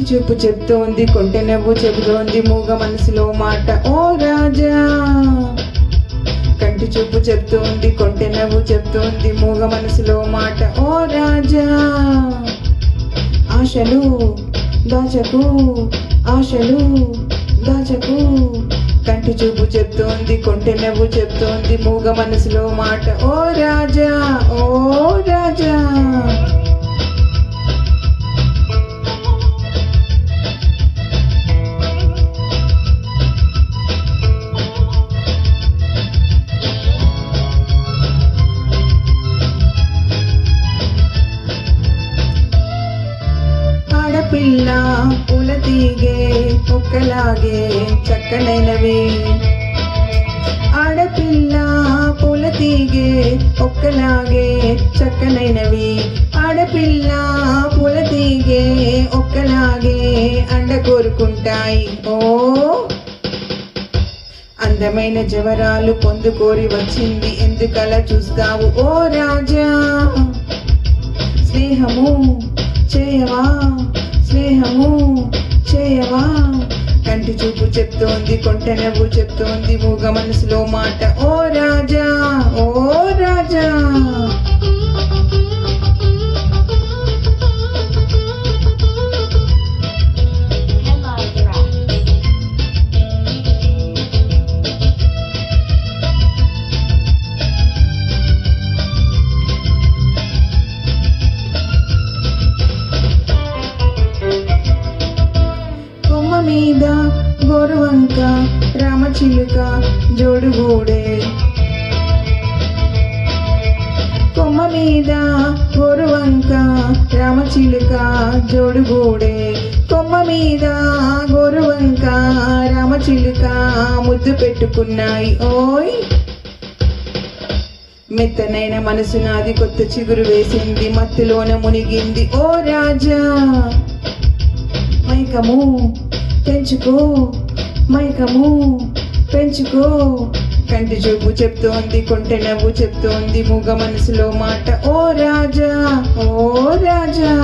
చూపు చెప్తోంది, కొంటె నవ్వు చెబుతోంది, మూగ మనసులో మాట ఓ రాజా. కంటి చూపు చెప్తోంది, కొంటె నవ్వు చెప్తోంది, మూగ మనసులో మాట ఓ రాజా. ఆశలు దాచకు, ఆశలు దాచకు, కంటి చూపు చెప్తోంది, కొంటె నవ్వు చెప్తోంది, మూగ మనసులో మాట ఓ రాజా, ఓ రాజా. ఆడపిల్ల పూల తీగే ఒక్కలాగే చక్కనైనవి, ఆడపిల్ల పూల తీగే ఒక్కలాగే చక్కనైనవి, ఆడపిల్ల పూల తీగే ఒక్కలాగే అండ కోరుకుంటాయి ఓ. అందమైన జవరాలు పొందుకోరి వచ్చింది, ఎందుకలా చూస్తావు ఓ రాజా. స్నేహము చేయవా, స్నేహము చేయవా, కంటి చూపు చెప్తోంది, కొంటె నవ్వు చెప్తోంది, మూగ మనసులో మాట ఓ రాజా, ఓ రాజా. మీద గోరువంక రామచిలుక జోడుగూడే, కొమ్మ మీద గోరువంక రామచిలుక జోడుగూడే, కొమ్మ మీద గోరువంక రామచిలుక ముద్దు పెట్టుకున్నాయి ఓయ్. మెత్తనైన మనసు నాది కొత్త చిగురు వేసింది, మత్తులోన మునిగింది ఓ రాజా. మైకము పెంచుకో, మైకము పెంచుకో, కంటి చూపు చెప్తోంది, కొంటె నవ్వు చెప్తోంది, మూగ మనసులో మాట ఓ రాజా, ఓ రాజా.